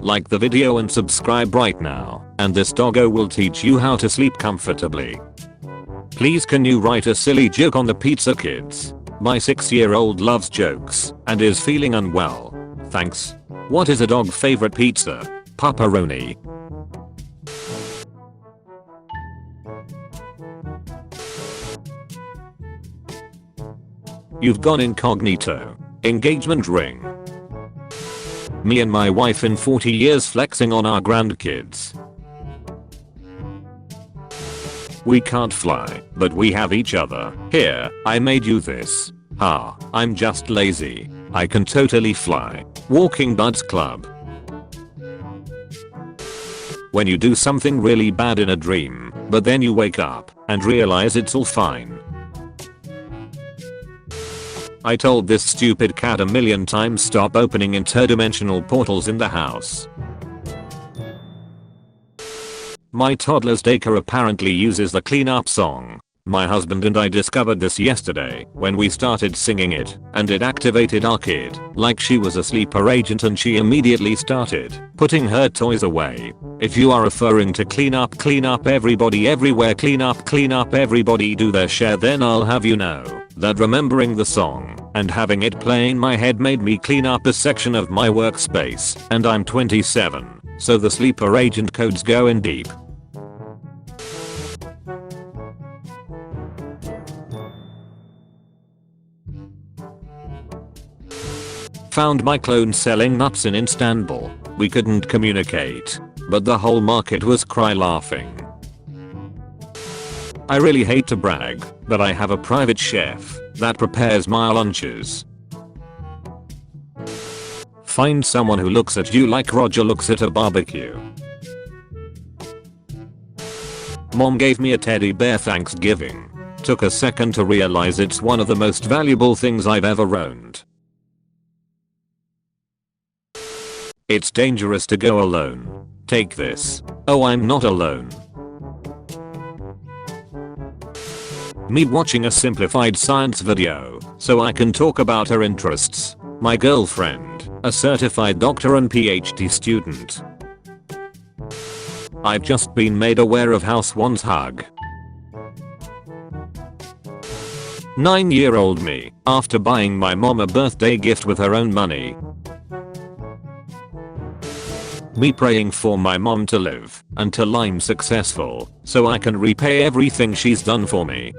Like the video and subscribe right now, and this doggo will teach you how to sleep comfortably. Please can you write a silly joke on the pizza kids? My 6-year-old loves jokes and is feeling unwell. Thanks. What is a dog favorite pizza? Pepperoni. You've gone incognito. Engagement ring. Me and my wife in 40 years flexing on our grandkids. We can't fly, but we have each other. Here, I made you this. Ha, I'm just lazy. I can totally fly. Walking Buds Club. When you do something really bad in a dream, but then you wake up and realize it's all fine. I told this stupid cat a million times stop opening interdimensional portals in the house. My toddler's daycare apparently uses the clean-up song. My husband and I discovered this yesterday when we started singing it, and it activated our kid like she was a sleeper agent, and she immediately started putting her toys away. If you are referring to clean up everybody everywhere, clean up everybody do their share, then I'll have you know that remembering the song and having it play in my head made me clean up a section of my workspace, and I'm 27, so the sleeper agent codes go in deep. Found my clone selling nuts in Istanbul. We couldn't communicate, but the whole market was cry laughing. I really hate to brag, but I have a private chef that prepares my lunches. Find someone who looks at you like Roger looks at a barbecue. Mom gave me a teddy bear Thanksgiving. Took a second to realize it's one of the most valuable things I've ever owned. It's dangerous to go alone. Take this. Oh, I'm not alone. Me watching a simplified science video so I can talk about her interests. My girlfriend, a certified doctor and PhD student. I've just been made aware of how swans hug. 9-year-old me, after buying my mom a birthday gift with her own money. Me praying for my mom to live until I'm successful so I can repay everything she's done for me.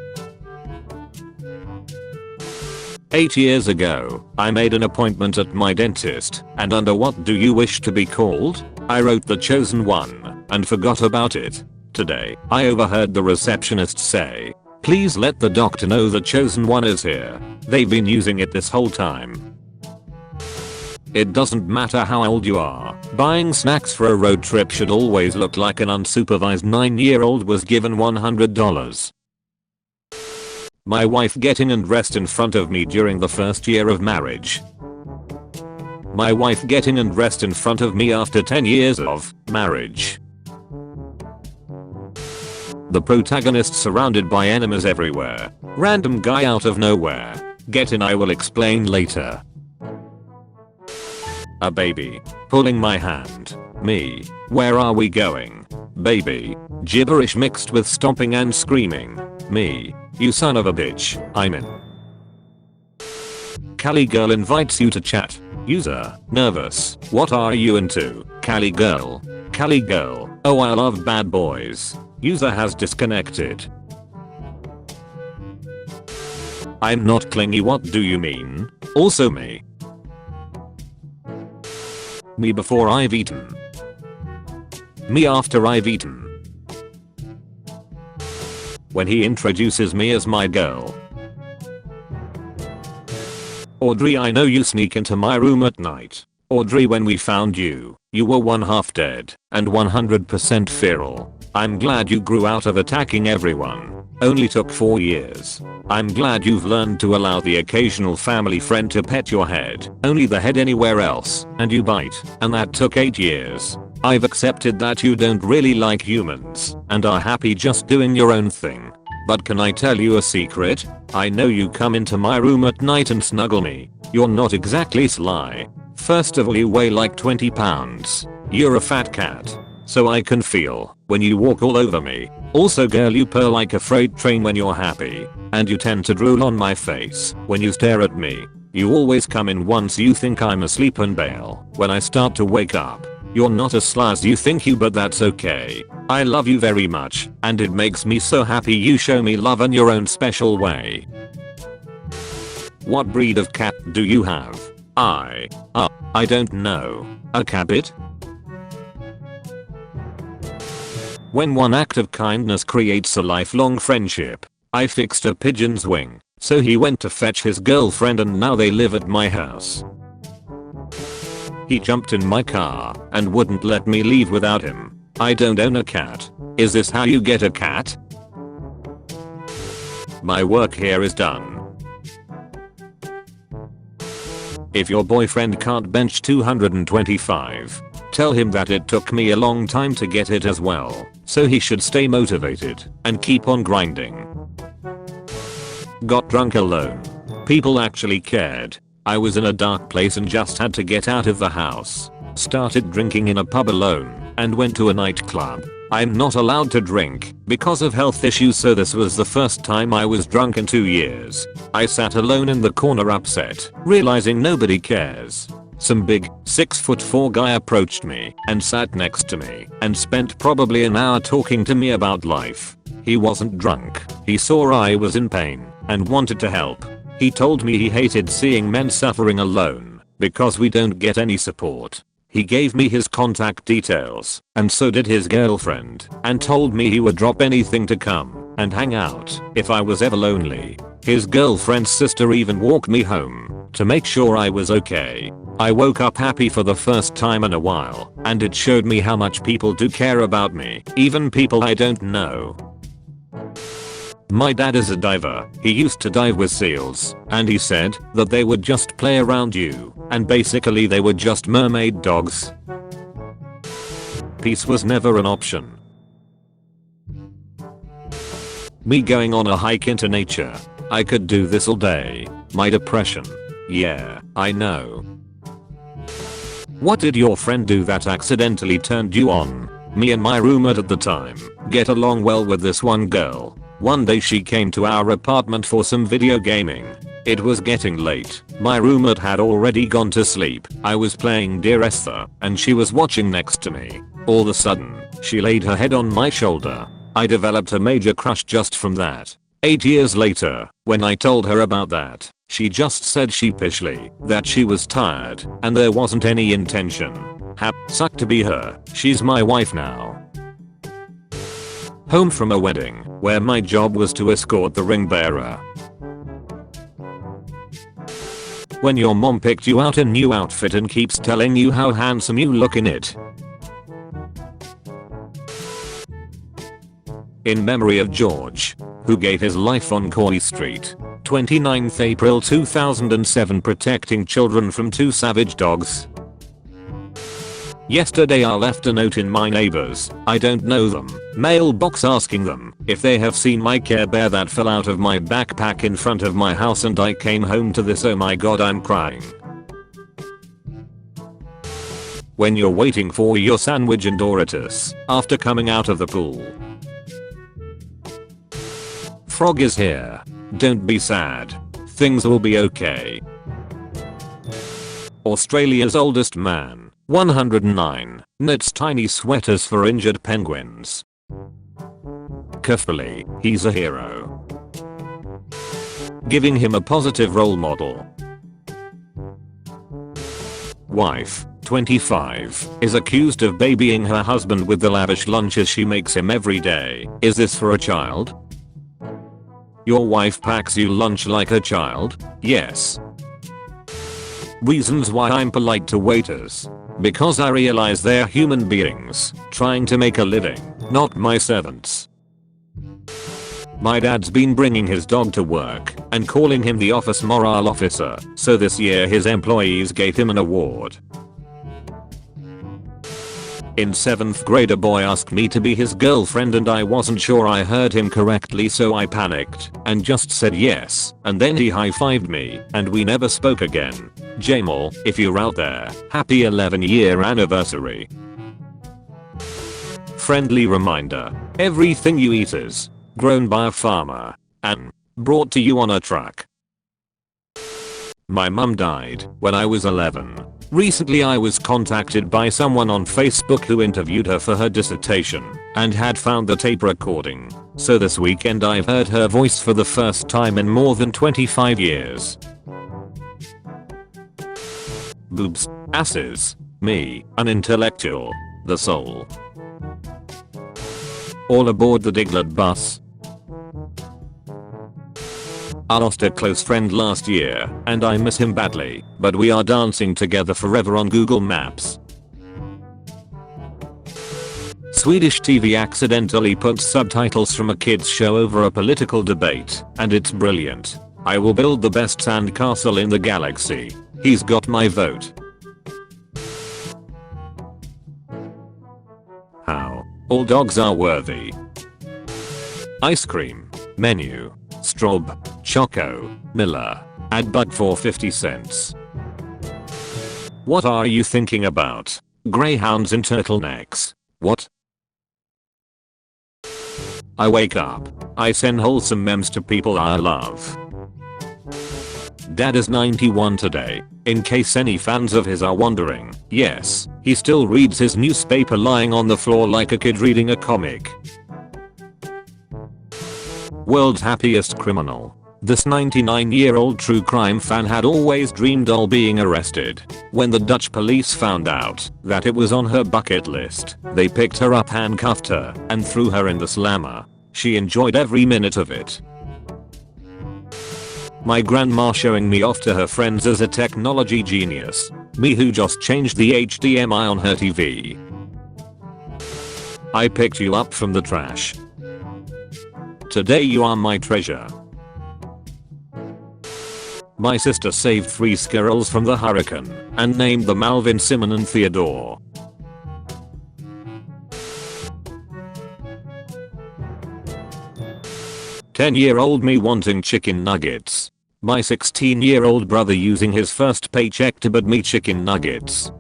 8 years ago, I made an appointment at my dentist, and under what do you wish to be called? I wrote the chosen one and forgot about it. Today, I overheard the receptionist say, "Please let the doctor know the chosen one is here. They've been using it this whole time." It doesn't matter how old you are, buying snacks for a road trip should always look like an unsupervised 9-year-old was given $100. My wife getting undressed in front of me during the first year of marriage. My wife getting undressed in front of me after 10 years of marriage. The protagonist surrounded by enemies everywhere. Random guy out of nowhere. Get in, I will explain later. A baby pulling my hand. Me. Where are we going? Baby. Gibberish mixed with stomping and screaming. Me. You son of a bitch, I'm in. Cali girl invites you to chat. User. Nervous. What are you into? Cali girl. Cali girl. Oh, I love bad boys. User has disconnected. I'm not clingy, what do you mean? Also me. Me before I've eaten. Me after I've eaten. When he introduces me as my girl. Audrey, I know you sneak into my room at night. Audrey, when we found you, you were one half dead and 100% feral. I'm glad you grew out of attacking everyone. Only took 4 years. I'm glad you've learned to allow the occasional family friend to pet your head, only the head anywhere else, and you bite, and that took 8 years. I've accepted that you don't really like humans, and are happy just doing your own thing. But can I tell you a secret? I know you come into my room at night and snuggle me. You're not exactly sly. First of all, you weigh like 20 pounds. You're a fat cat. So I can feel when you walk all over me. Also girl, you purr like a freight train when you're happy. And you tend to drool on my face when you stare at me. You always come in once you think I'm asleep and bail when I start to wake up. You're not as sly as you think you, but that's okay. I love you very much and it makes me so happy you show me love in your own special way. What breed of cat do you have? I don't know. A cabbit? When one act of kindness creates a lifelong friendship. I fixed a pigeon's wing, so he went to fetch his girlfriend and now they live at my house. He jumped in my car and wouldn't let me leave without him. I don't own a cat. Is this how you get a cat? My work here is done. If your boyfriend can't bench 225, tell him that it took me a long time to get it as well, so he should stay motivated and keep on grinding. Got drunk alone. People actually cared. I was in a dark place and just had to get out of the house. Started drinking in a pub alone and went to a nightclub. I'm not allowed to drink because of health issues, so this was the first time I was drunk in 2 years. I sat alone in the corner upset, realizing nobody cares. Some big 6'4" guy approached me and sat next to me and spent probably an hour talking to me about life. He wasn't drunk. He saw I was in pain and wanted to help. He told me he hated seeing men suffering alone because we don't get any support. He gave me his contact details, and so did his girlfriend, and told me he would drop anything to come and hang out if I was ever lonely. His girlfriend's sister even walked me home to make sure I was okay. I woke up happy for the first time in a while, and it showed me how much people do care about me, even people I don't know. My dad is a diver. He used to dive with seals, and he said that they would just play around you, and basically they were just mermaid dogs. Peace was never an option. Me going on a hike into nature. I could do this all day. My depression. Yeah, I know. What did your friend do that accidentally turned you on? Me and my roommate at the time get along well with this one girl. One day she came to our apartment for some video gaming. It was getting late. My roommate had already gone to sleep. I was playing Dear Esther and she was watching next to me. All of a sudden, she laid her head on my shoulder. I developed a major crush just from that. 8 years later, when I told her about that, she just said sheepishly that she was tired and there wasn't any intention. Sucked to be her. She's my wife now. Home from a wedding where my job was to escort the ring bearer. When your mom picked you out a new outfit and keeps telling you how handsome you look in it. In memory of George, who gave his life on Corey Street, 29th April 2007, protecting children from 2 savage dogs. Yesterday I left a note in my neighbor's, I don't know them, mailbox asking them if they have seen my Care Bear that fell out of my backpack in front of my house, and I came home to this. Oh my god, I'm crying. When you're waiting for your sandwich and Doritos after coming out of the pool. Frog is here. Don't be sad. Things will be okay. Australia's oldest man, 109, knits tiny sweaters for injured penguins. Carefully, he's a hero. Giving him a positive role model. Wife, 25, is accused of babying her husband with the lavish lunches she makes him every day. Is this for a child? Your wife packs you lunch like a child? Yes. Reasons why I'm polite to waiters. Because I realize they're human beings trying to make a living, not my servants. My dad's been bringing his dog to work and calling him the office morale officer, so this year his employees gave him an award. In 7th grade, a boy asked me to be his girlfriend and I wasn't sure I heard him correctly, so I panicked and just said yes, and then he high-fived me and we never spoke again. Jamal, if you're out there, happy 11-year anniversary. Friendly reminder, everything you eat is grown by a farmer and brought to you on a truck. My mum died when I was 11. Recently I was contacted by someone on Facebook who interviewed her for her dissertation and had found the tape recording. So this weekend I've heard her voice for the first time in more than 25 years. Boobs, asses, me, an intellectual, the soul. All aboard the Diglett bus. I lost a close friend last year and I miss him badly, but we are dancing together forever on Google Maps. Swedish TV accidentally puts subtitles from a kids show over a political debate, and it's brilliant. I will build the best sandcastle in the galaxy. He's got my vote. How? All dogs are worthy. Ice cream. Menu. Straub. Choco. Miller. Add bug for 50 cents. What are you thinking about? Greyhounds in turtlenecks. What? I wake up. I send wholesome memes to people I love. Dad is 91 today. In case any fans of his are wondering, yes, he still reads his newspaper lying on the floor like a kid reading a comic. World's happiest criminal. This 99-year-old true crime fan had always dreamed of being arrested. When the Dutch police found out that it was on her bucket list, they picked her up, handcuffed her, and threw her in the slammer. She enjoyed every minute of it. My grandma showing me off to her friends as a technology genius. Me who just changed the HDMI on her TV. I picked you up from the trash. Today you are my treasure. My sister saved 3 squirrels from the hurricane and named them Alvin, Simon and Theodore. "10-year-old me wanting chicken nuggets. My 16-year-old brother using his first paycheck to buy me chicken nuggets.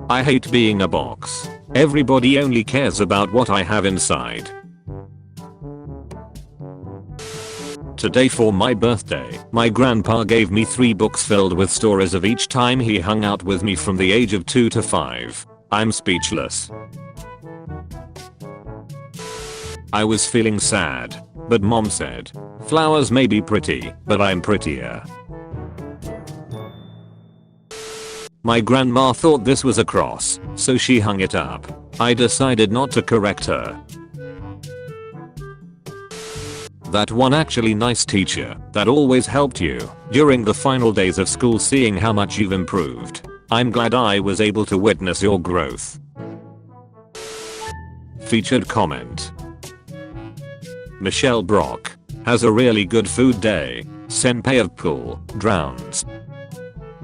I hate being a box. Everybody only cares about what I have inside." Today for my birthday, my grandpa gave me 3 books filled with stories of each time he hung out with me from the age of 2 to 5. I'm speechless. I was feeling sad, but mom said, "Flowers may be pretty, but I'm prettier." My grandma thought this was a cross, so she hung it up. I decided not to correct her. That one actually nice teacher that always helped you during the final days of school, seeing how much you've improved. I'm glad I was able to witness your growth. Featured comment. Michelle Brock has a really good food day. Senpai of pool drowns.